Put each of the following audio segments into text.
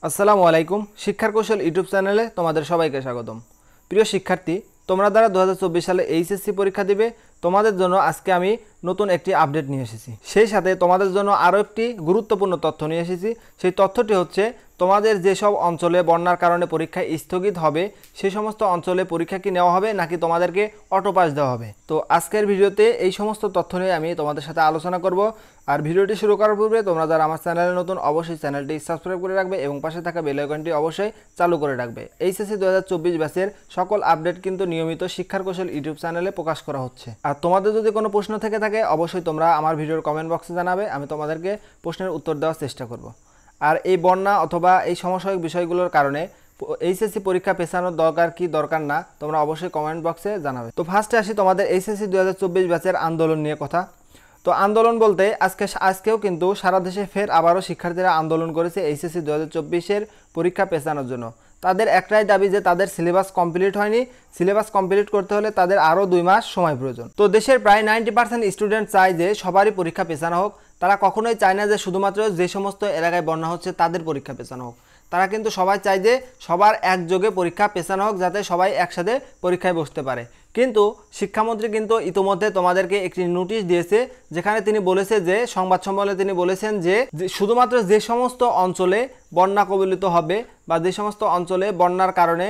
আসসালামু আলাইকুম। শিক্ষার কৌশল ইউটিউব চ্যানেলে তোমাদের সবাইকে স্বাগতম। প্রিয় শিক্ষার্থী, তোমরা যারা 2024 সালে এইচএসসি পরীক্ষা দিবে, তোমাদের জন্য আজকে আমি নতুন একটি আপডেট নিয়ে এসেছি। সেই সাথে তোমাদের জন্য আরও একটি গুরুত্বপূর্ণ তথ্য নিয়ে এসেছি। সেই তথ্যটি হচ্ছে, তোমাদের যেসব অঞ্চলে বন্যার কারণে পরীক্ষা স্থগিত হবে, সেই সমস্ত অঞ্চলে পরীক্ষা কি নেওয়া হবে নাকি তোমাদেরকে অটো পাস দেওয়া হবে। তো আজকের ভিডিওতে এই সমস্ত তথ্য নিয়ে আমি তোমাদের সাথে আলোচনা করব। আর ভিডিওটি শুরু করার পূর্বে তোমরা যারা আমার চ্যানেলে নতুন, অবশ্যই চ্যানেলটি সাবস্ক্রাইব করে রাখবে এবং পাশে থাকা বেল আইকনটি অবশ্যই চালু করে রাখবে। এইচএসসি 2024 ব্যাচের সকল আপডেট কিন্তু নিয়মিত শিক্ষার কৌশল ইউটিউব চ্যানেলে প্রকাশ করা হচ্ছে। আর তোমাদের যদি কোনো প্রশ্ন থেকে থাকে, অবশ্যই তোমরা আমার ভিডিওর কমেন্ট বক্সে জানাবে, আমি তোমাদেরকে প্রশ্নের উত্তর দেওয়ার চেষ্টা করব। আর এই বন্যা অথবা এই সমসাময়িক বিষয়গুলোর কারণে এইচএসসি পরীক্ষা পেছানোর দরকার কি দরকার না, তোমরা অবশ্যই কমেন্ট বক্সে জানাবে। তো ফার্স্টে আসি তোমাদের এইচএসসি 2024 ব্যাচের আন্দোলন নিয়ে কথা। তো আন্দোলন বলতে আজকেও কিন্তু সারা দেশে ফের আবারও শিক্ষার্থীরা আন্দোলন করেছে এইচএসসি 2024-এর পরীক্ষা পেছানোর জন্য। তাদের একটাই দাবি যে তাদের সিলেবাস কমপ্লিট হয়নি, সিলেবাস কমপ্লিট করতে হলে তাদের আরও 2 মাস সময় প্রয়োজন। তো দেশের প্রায় 90% স্টুডেন্ট চায় যে সবারই পরীক্ষা পেছানো হোক। তারা কখনোই চায় না যে শুধুমাত্র যে সমস্ত এলাকায় বন্যা হচ্ছে তাদের পরীক্ষা পেছানো হোক। তারা কিন্তু সবাই চায় যে সবার একযোগে পরীক্ষা পেছানো হোক, যাতে সবাই একসাথে পরীক্ষায় বসতে পারে। কিন্তু শিক্ষামন্ত্রী কিন্তু ইতিমধ্যে তোমাদেরকে একটি নোটিশ দিয়েছে, যেখানে তিনি বলেছে যে সংবাদ সম্মেলনে তিনি বলেছেন যে শুধুমাত্র যে সমস্ত অঞ্চলে বন্যা কবলিত হবে বা যে সমস্ত অঞ্চলে বন্যার কারণে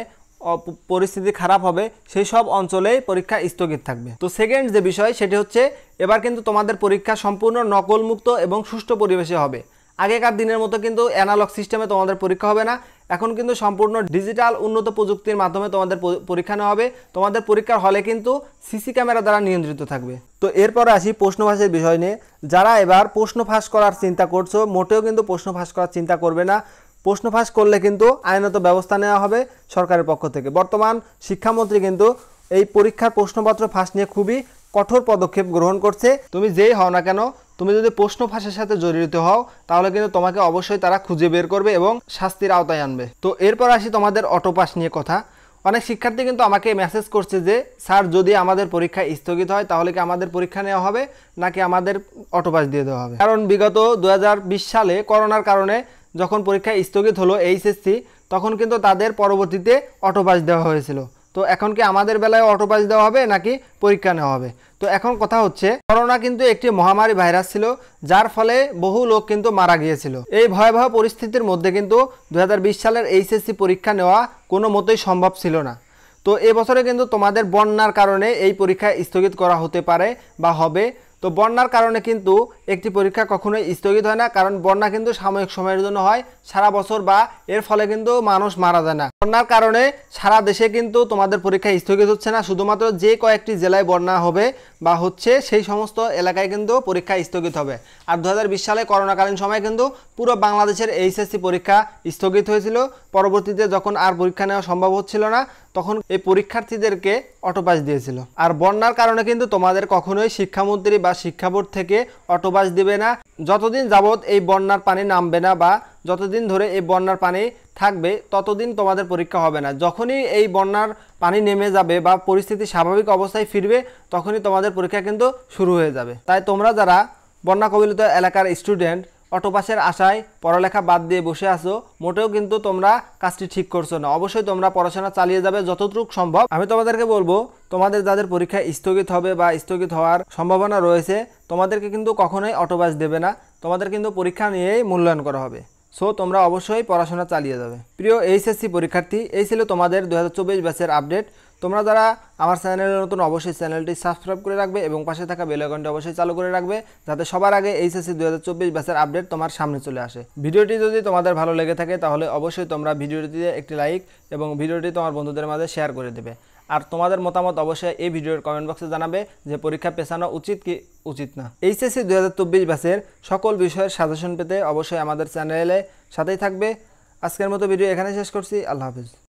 পরিস্থিতি খারাপ হবে, সেই সব অঞ্চলেই পরীক্ষা স্থগিত থাকবে। তো সেকেন্ড যে বিষয় সেটি হচ্ছে, এবার কিন্তু তোমাদের পরীক্ষা সম্পূর্ণ নকলমুক্ত এবং সুষ্ঠু পরিবেশে হবে। আগেকার দিনের মতো কিন্তু অ্যানালগ সিস্টেমে তোমাদের পরীক্ষা হবে না। এখন কিন্তু সম্পূর্ণ ডিজিটাল উন্নত প্রযুক্তির মাধ্যমে তোমাদের পরীক্ষা নেওয়া হবে। তোমাদের পরীক্ষার হলে কিন্তু সিসি ক্যামেরা দ্বারা নিয়ন্ত্রিত থাকবে। তো এরপরে আসি প্রশ্ন ফাঁসের বিষয় নিয়ে। যারা এবার প্রশ্ন ফাঁস করার চিন্তা করছো, মোটেও কিন্তু প্রশ্ন ফাঁস করার চিন্তা করবে না। প্রশ্ন ফাঁস করলে কিন্তু আইনত ব্যবস্থা নেওয়া হবে সরকারের পক্ষ থেকে। বর্তমান শিক্ষামন্ত্রী কিন্তু এই পরীক্ষার প্রশ্নপত্র ফাঁস নিয়ে খুবই কঠোর পদক্ষেপ গ্রহণ করছে। তুমি যেই হও না কেন, তুমি যদি প্রশ্ন ফাঁসের সাথে জড়িত হও, তাহলে কিন্তু তোমাকে অবশ্যই তারা খুঁজে বের করবে এবং শাস্তির আওতায় আনবে। তো এরপর আসি তোমাদের অটো পাস নিয়ে কথা। অনেক শিক্ষার্থী কিন্তু আমাকে মেসেজ করছে যে স্যার, যদি আমাদের পরীক্ষা স্থগিত হয় তাহলে কি আমাদের পরীক্ষা নেওয়া হবে নাকি আমাদের অটো পাস দিয়ে দেওয়া হবে। কারণ বিগত 2020 সালে করোনার কারণে যখন পরীক্ষা স্থগিত হলো এইচএসসি, তখন কিন্তু তাদের পরবর্তীতে অটো পাস দেওয়া হয়েছিল। তো এখন কি আমাদের বেলায় অটো পাস দেওয়া হবে নাকি পরীক্ষা নেওয়া হবে? তো এখন কথা হচ্ছে, করোনা কিন্তু একটি মহামারী ভাইরাস ছিল, যার ফলে বহু লোক কিন্তু মারা গিয়েছিল। এই ভয়াবহ পরিস্থিতির মধ্যে কিন্তু 2020 সালের এইচএসসি পরীক্ষা নেওয়া কোনো মতেই সম্ভব ছিল না। তো এবছরে কিন্তু তোমাদের বন্যার কারণে এই পরীক্ষা স্থগিত করা হতে পারে বা হবে। তো বন্যার কারণে কিন্তু একটি পরীক্ষা কখনোই স্থগিত হয় না, কারণ বন্যা কিন্তু সাময়িক সময়ের জন্য হয়, সারা বছর বা এর ফলে কিন্তু মানুষ মারা যায় না। বন্যার কারণে সারা দেশে কিন্তু তোমাদের পরীক্ষা স্থগিত হচ্ছে না, শুধুমাত্র যে কয়েকটি জেলায় বন্যা হবে বা হচ্ছে সেই সমস্ত এলাকায় কিন্তু পরীক্ষা স্থগিত হবে। আর 2020 সালে করোনাকালীন সময় কিন্তু পুরো বাংলাদেশের এইচএসসি পরীক্ষা স্থগিত হয়েছিল। পরবর্তীতে যখন আর পরীক্ষা নেওয়া সম্ভব হচ্ছিল না, তখন এই পরীক্ষার্থীদেরকে অটো পাস দিয়েছিল। আর বন্যার কারণে কিন্তু তোমাদের কখনোই শিক্ষামন্ত্রী বা শিক্ষা বোর্ড থেকে অটো পাস দিবে না, যতদিন যাবৎ এই বন্যার পানি নামবে না বা যতদিন ধরে এই বন্যার পানি থাকবে ততদিন তোমাদের পরীক্ষা হবে না। যখনই এই বন্যার পানি নেমে যাবে বা পরিস্থিতি স্বাভাবিক অবস্থায় ফিরবে, তখনই তোমাদের পরীক্ষা কিন্তু শুরু হয়ে যাবে। তাই তোমরা যারা বন্যা কবলিত এলাকার স্টুডেন্ট অটো পাসের আশায় পড়ালেখা বাদ দিয়ে বসে আছো, মোটেও কিন্তু তোমরা কাজটি ঠিক করছো না। অবশ্যই তোমরা পড়াশোনা চালিয়ে যাবে যতটুকু সম্ভব। আমি তোমাদেরকে বলবো, তোমাদের যাদের পরীক্ষা স্থগিত হবে বা স্থগিত হওয়ার সম্ভাবনা রয়েছে, তোমাদেরকে কিন্তু কখনোই অটো পাস দেবে না, তোমাদের কিন্তু পরীক্ষা নিয়েই মূল্যায়ন করা হবে। সো তোমরা অবশ্যই পড়াশোনা চালিয়ে যাবে। প্রিয় এইচএসসি পরীক্ষার্থী, এই ছিল তোমাদের 2024 ব্যাচের আপডেট। তোমরা যারা আমার চ্যানেলে নতুন, অবশ্যই চ্যানেলটি সাবস্ক্রাইব করে রাখবে এবং পাশে থাকা বেল আইকনটি অবশ্যই চালু করে রাখবে, যাতে সবার আগে এইচএসসি 2024 ব্যাচের আপডেট তোমার সামনে চলে আসে। ভিডিওটি যদি তোমাদের ভালো লেগে থাকে, তাহলে অবশ্যই তোমরা ভিডিওটিতে একটি লাইক এবং ভিডিওটি তোমার বন্ধুদের মাঝে শেয়ার করে দেবে। আর তোমাদের মতামত অবশ্যই এই ভিডিওর কমেন্ট বক্সে জানাবে যে পরীক্ষা পেছানো উচিত কি উচিত না। এইচএসসি 2024 ব্যাচের সকল বিষয়ের সাজেশন পেতে অবশ্যই আমাদের চ্যানেলে সাথেই থাকবে। আজকের মতো ভিডিও এখানে শেষ করছি। আল্লাহ হাফিজ।